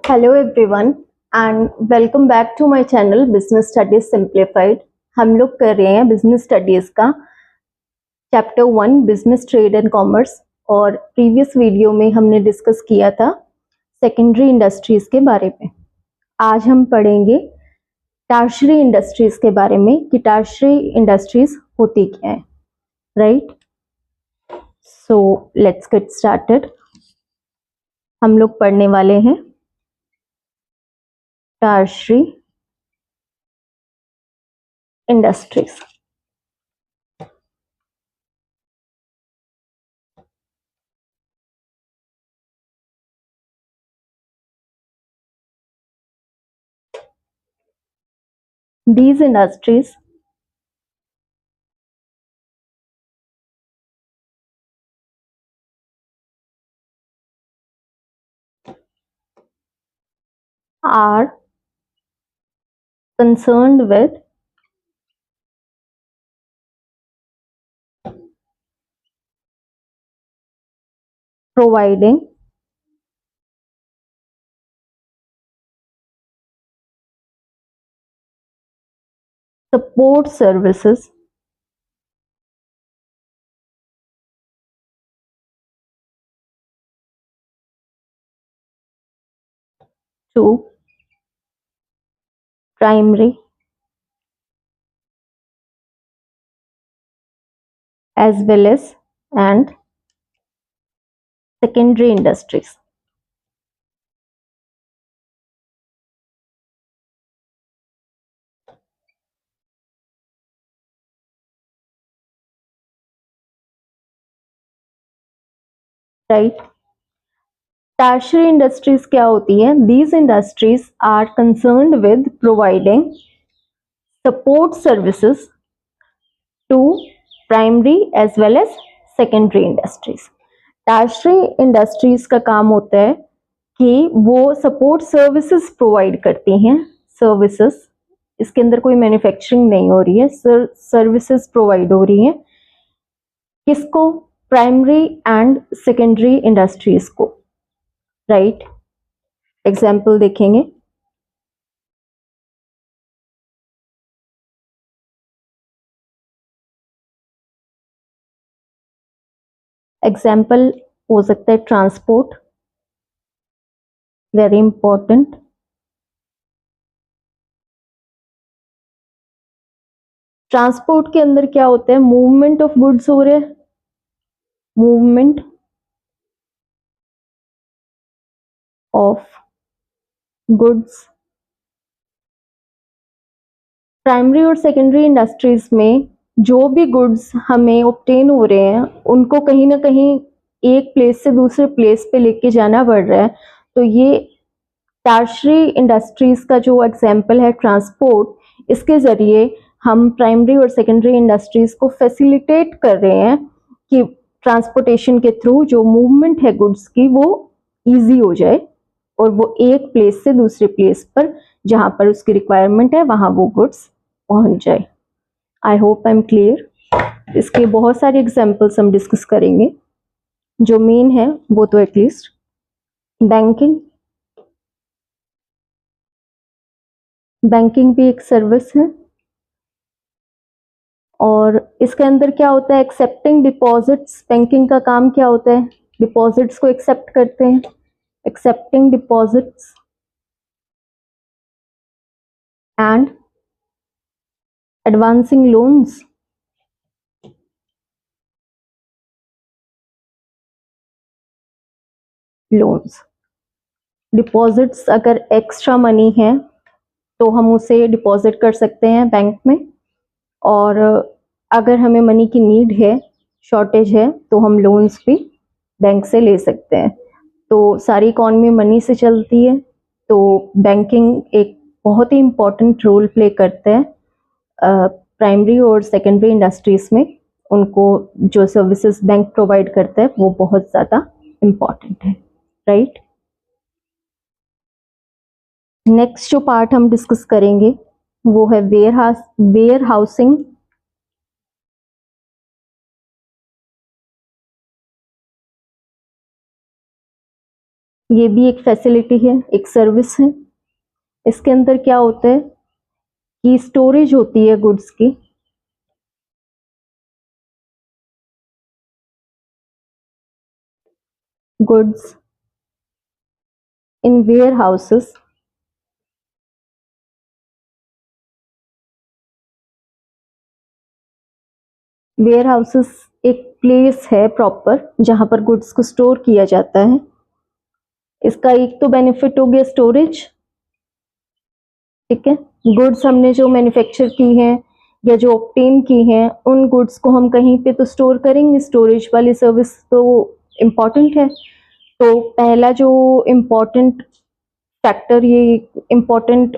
Hello everyone and welcome back to my channel business studies simplified. हम लोग कर रहे हैं बिजनेस स्टडीज का chapter 1 business trade and commerce. और प्रीवियस वीडियो में हमने डिस्कस किया था सेकेंडरी इंडस्ट्रीज के बारे में। आज हम पढ़ेंगे टर्शियरी इंडस्ट्रीज के बारे में कि टर्शियरी इंडस्ट्रीज होती क्या है, right. So let's get started. हम लोग पढ़ने वाले हैं tertiary industries. These industries are concerned with providing support services to primary as well as and secondary industries. Right? Tertiary industries क्या होती है? These industries are concerned with providing support services to primary as well as secondary industries. Tertiary industries का काम होता है कि वो support services provide करती हैं। सर्विसेज, इसके अंदर कोई मैन्युफैक्चरिंग नहीं हो रही है, सर्विसेज प्रोवाइड हो रही हैं। किसको? प्राइमरी एंड सेकेंडरी इंडस्ट्रीज को, राइट। एग्जाम्पल देखेंगे। एग्जाम्पल हो सकता है ट्रांसपोर्ट, वेरी इंपॉर्टेंट। ट्रांसपोर्ट के अंदर क्या होता है? मूवमेंट ऑफ गुड्स हो रहे हैं, मूवमेंट ऑफ गुड्स। प्राइमरी और सेकेंडरी इंडस्ट्रीज में जो भी गुड्स हमें ऑब्टेन हो रहे हैं उनको कहीं ना कहीं एक प्लेस से दूसरे प्लेस पे लेके जाना पड़ रहा है। तो ये टर्शियरी इंडस्ट्रीज का जो एग्जांपल है ट्रांसपोर्ट, इसके जरिए हम प्राइमरी और सेकेंडरी इंडस्ट्रीज को फैसिलिटेट कर रहे हैं कि ट्रांसपोर्टेशन के थ्रू जो मूवमेंट है गुड्स की वो ईजी हो जाए और वो एक प्लेस से दूसरे प्लेस पर जहां पर उसकी रिक्वायरमेंट है वहां वो गुड्स पहुंच जाए। I hope I am clear. इसके बहुत सारे एग्जाम्पल्स हम डिस्कस करेंगे। जो मेन है वो तो एटलीस्ट बैंकिंग। बैंकिंग भी एक सर्विस है और इसके अंदर क्या होता है? Accepting deposits. बैंकिंग का काम क्या होता है? डिपॉजिट्स को एक्सेप्ट करते हैं, accepting deposits and advancing loans. Loans, deposits अगर एक्स्ट्रा मनी है तो हम उसे डिपॉजिट कर सकते हैं बैंक में, और अगर हमें मनी की नीड है, शॉर्टेज है, तो हम लोन्स भी बैंक से ले सकते हैं। तो सारी इकॉनमी मनी से चलती है, तो बैंकिंग एक बहुत ही इम्पोर्टेंट रोल प्ले करता है प्राइमरी और सेकेंडरी इंडस्ट्रीज में। उनको जो सर्विसेज बैंक प्रोवाइड करता है वो बहुत ज़्यादा इम्पॉर्टेंट है, राइट। नेक्स्ट जो पार्ट हम डिस्कस करेंगे वो है वेयर हाउसिंग। ये भी एक फैसिलिटी है, एक सर्विस है। इसके अंदर क्या होता है कि स्टोरेज होती है गुड्स की। Goods in warehouses, warehouses एक प्लेस है प्रॉपर जहां पर गुड्स को स्टोर किया जाता है। इसका एक तो बेनिफिट हो गया स्टोरेज, ठीक है। गुड्स हमने जो मैन्युफैक्चर की हैं या जो ऑब्टेन की हैं, उन गुड्स को हम कहीं पे तो स्टोर करेंगे, स्टोरेज वाली सर्विस तो इम्पॉर्टेंट है। तो पहला जो इम्पॉर्टेंट फैक्टर, ये इम्पॉर्टेंट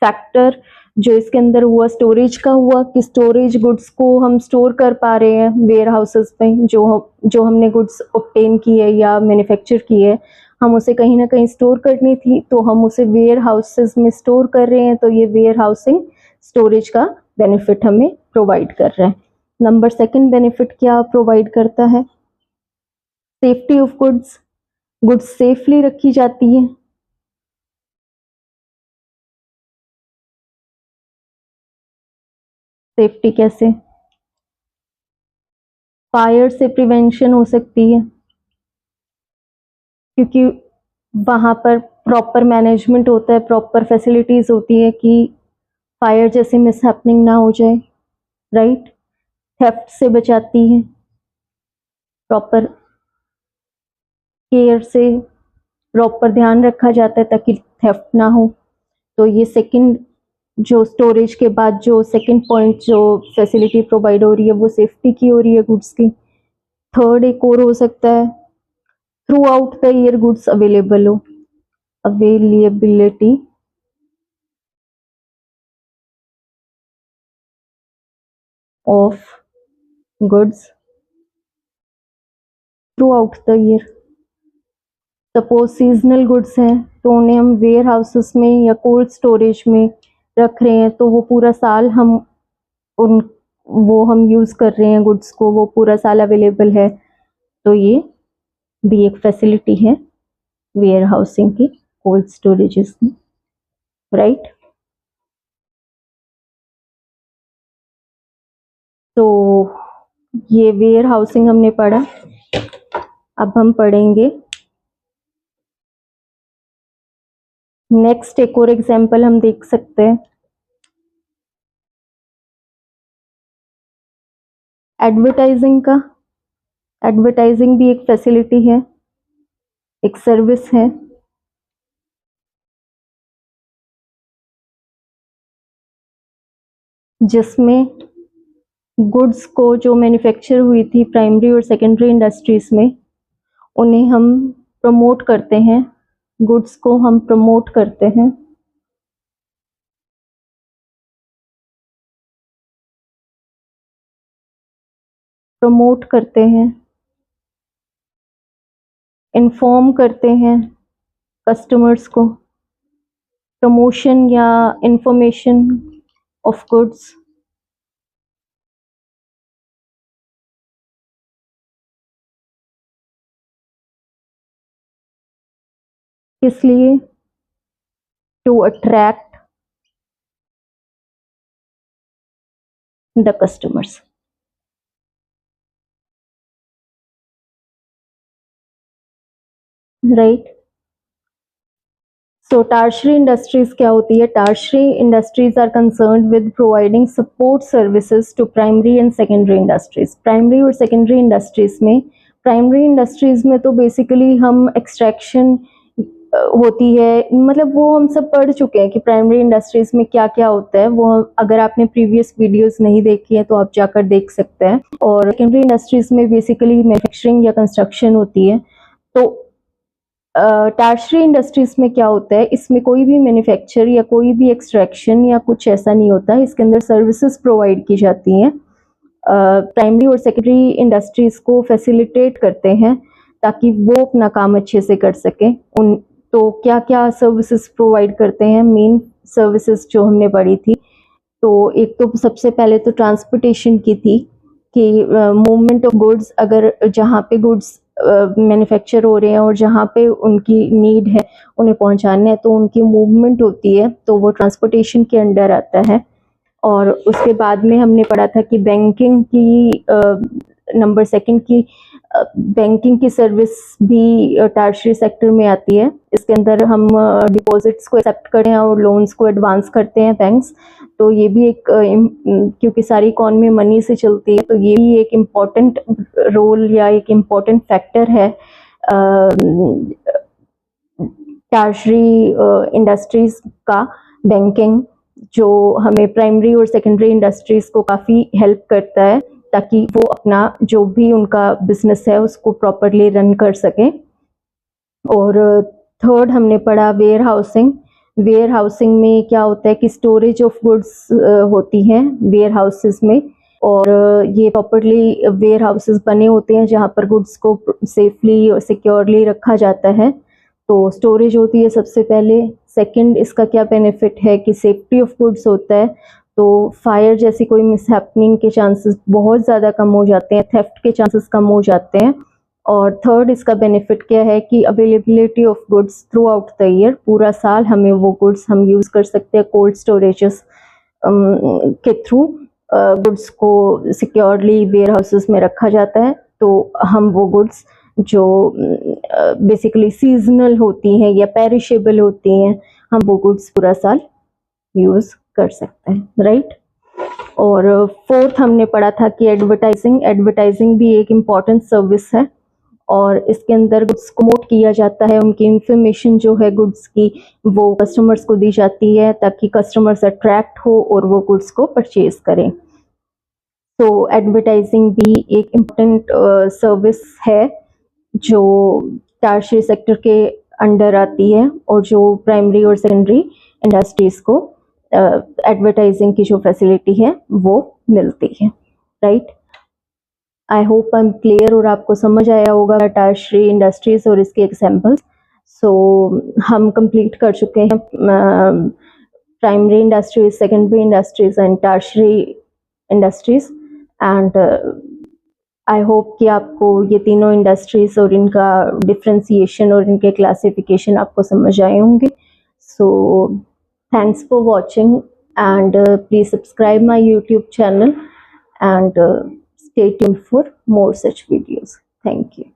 फैक्टर जो इसके अंदर हुआ स्टोरेज का हुआ कि स्टोरेज गुड्स को हम स्टोर कर पा रहे हैं वेयर हाउसेस में। जो हमने गुड्स ऑब्टेन की है या मैन्युफैक्चर की है, हम उसे कहीं ना कहीं स्टोर करनी थी, तो हम उसे वेयर हाउसेस में स्टोर कर रहे हैं। तो ये वेयर हाउसिंग स्टोरेज का बेनिफिट हमें प्रोवाइड कर रहा है। नंबर सेकंड बेनिफिट क्या प्रोवाइड करता है? Safety of goods, goods safely रखी जाती है। सेफ्टी कैसे? फायर से प्रिवेंशन हो सकती है, क्योंकि वहां पर प्रॉपर मैनेजमेंट होता है, प्रॉपर फैसिलिटीज होती है कि फायर जैसी मिसहैपनिंग ना हो जाए, राइट। थेफ्ट से बचाती है, प्रॉपर केयर से प्रॉपर ध्यान रखा जाता है ताकि थेफ्ट ना हो। तो ये सेकंड, जो स्टोरेज के बाद जो सेकंड पॉइंट जो फैसिलिटी प्रोवाइड हो रही है वो सेफ्टी की हो रही है गुड्स की। थर्ड एक और हो सकता है, throughout the year goods available हो, availability of goods throughout the year. Suppose seasonal goods हैं तो उन्हें हम वेयर हाउसेस में या कोल्ड स्टोरेज में रख रहे हैं, तो वो पूरा साल हम उन वो हम यूज़ कर रहे हैं गुड्स को, वो पूरा साल अवेलेबल है। तो ये भी एक फैसिलिटी है वेयर हाउसिंग की कोल्ड स्टोरेजेस में, राइट। तो ये वेयर हाउसिंग हमने पढ़ा। अब हम पढ़ेंगे नेक्स्ट, एक और एग्जांपल हम देख सकते हैं, एडवर्टाइजिंग का। एडवर्टाइजिंग भी एक फैसिलिटी है, एक सर्विस है। जिसमें गुड्स को जो मैन्युफैक्चर हुई थी प्राइमरी और सेकेंडरी इंडस्ट्रीज में, उन्हें हम प्रमोट करते हैं, गुड्स को हम प्रमोट करते हैं। प्रमोट करते हैं, इन्फॉर्म करते हैं कस्टमर्स को, प्रमोशन या इंफॉर्मेशन ऑफ गुड्स। इसलिए to attract the customers, right. So tertiary industries क्या होती है? Tertiary industries are concerned with providing support services to primary and secondary industries. Primary और सेकेंडरी इंडस्ट्रीज में, प्राइमरी इंडस्ट्रीज में तो बेसिकली हम एक्सट्रैक्शन होती है, मतलब वो हम सब पढ़ चुके हैं कि प्राइमरी इंडस्ट्रीज में क्या क्या होता है। वो अगर आपने प्रीवियस वीडियोस नहीं देखी है तो आप जाकर देख सकते हैं। और सेकेंडरी इंडस्ट्रीज में बेसिकली मैन्युफैक्चरिंग या कंस्ट्रक्शन होती है। तो टर्शियरी इंडस्ट्रीज में क्या होता है, इसमें कोई भी मैन्युफैक्चर या कोई भी एक्सट्रैक्शन या कुछ ऐसा नहीं होता है, इसके अंदर सर्विसेज प्रोवाइड की जाती हैं। प्राइमरी और सेकेंडरी इंडस्ट्रीज को फैसिलिटेट करते हैं ताकि वो अपना काम अच्छे से कर सकें। उन तो क्या क्या सर्विसेज प्रोवाइड करते हैं? मेन सर्विसेज जो हमने पढ़ी थी, तो एक तो सबसे पहले तो ट्रांसपोर्टेशन की थी कि मूवमेंट ऑफ गुड्स, अगर जहाँ पे गुड्स मैन्युफैक्चर हो रहे हैं और जहाँ पे उनकी नीड है उन्हें पहुँचाना है, तो उनकी मूवमेंट होती है, तो वो ट्रांसपोर्टेशन के अंडर आता है। और उसके बाद में हमने पढ़ा था कि बैंकिंग की नंबर सेकंड की बैंकिंग की सर्विस भी टर्शियरी सेक्टर में आती है। इसके अंदर हम डिपॉजिट्स को एक्सेप्ट करते हैं और लोन्स को एडवांस करते हैं बैंक्स। तो ये भी एक क्योंकि सारी इकॉनमी मनी से चलती है, तो ये भी एक इम्पॉर्टेंट रोल या एक इम्पॉर्टेंट फैक्टर है टर्शियरी इंडस्ट्रीज का, बैंकिंग, जो हमें प्राइमरी और सेकेंडरी इंडस्ट्रीज को काफ़ी हेल्प करता है ताकि वो अपना जो भी उनका बिजनेस है उसको प्रॉपरली रन कर सकें। और थर्ड हमने पढ़ा वेयर हाउसिंग। वेयर हाउसिंग में क्या होता है कि स्टोरेज ऑफ गुड्स होती हैं वेयर हाउसेस में, और ये प्रॉपरली वेयर हाउसेस बने होते हैं जहाँ पर गुड्स को सेफली और सिक्योरली रखा जाता है। तो स्टोरेज होती है सबसे पहले। सेकंड, इसका क्या बेनिफिट है कि सेफ्टी ऑफ गुड्स होता है, तो फायर जैसी कोई मिसहैपनिंग के चांसेस बहुत ज़्यादा कम हो जाते हैं, थेफ्ट के चांसेस कम हो जाते हैं। और थर्ड, इसका बेनिफिट क्या है कि availability of goods throughout the year, पूरा साल हमें वो गुड्स हम यूज़ कर सकते हैं। कोल्ड स्टोरेजेस के थ्रू गुड्स को सिक्योरली वेयर हाउसेस में रखा जाता है, तो हम वो गुड्स जो बेसिकली सीजनल होती हैं या पेरिशेबल होती हैं, हम वो गुड्स पूरा साल यूज़ कर सकते हैं, राइट। और फोर्थ हमने पढ़ा था कि एडवर्टाइजिंग भी एक इम्पॉर्टेंट सर्विस है, और इसके अंदर गुड्स को प्रमोट किया जाता है, उनकी इंफॉर्मेशन जो है गुड्स की वो कस्टमर्स को दी जाती है ताकि कस्टमर्स अट्रैक्ट हो और वो गुड्स को परचेज करें। तो एडवर्टाइजिंग भी एक इम्पोर्टेंट सर्विस है जो टर्शियरी सेक्टर के अंडर आती है, और जो प्राइमरी और सेकेंडरी इंडस्ट्रीज को एडवर्टाइजिंग की जो फैसिलिटी है वो मिलती है, right. I hope I am clear और आपको समझ आया होगा टर्शियरी इंडस्ट्रीज और इसके एग्जांपल्स। सो हम कंप्लीट कर चुके हैं primary industries, secondary industries and tertiary industries, and I hope कि आपको ये तीनों इंडस्ट्रीज और इनका डिफ्रेंसिएशन और इनके क्लासिफिकेशन आपको समझ आए होंगे। So thanks for watching, and please subscribe my YouTube channel, and stay tuned for more such videos. Thank you.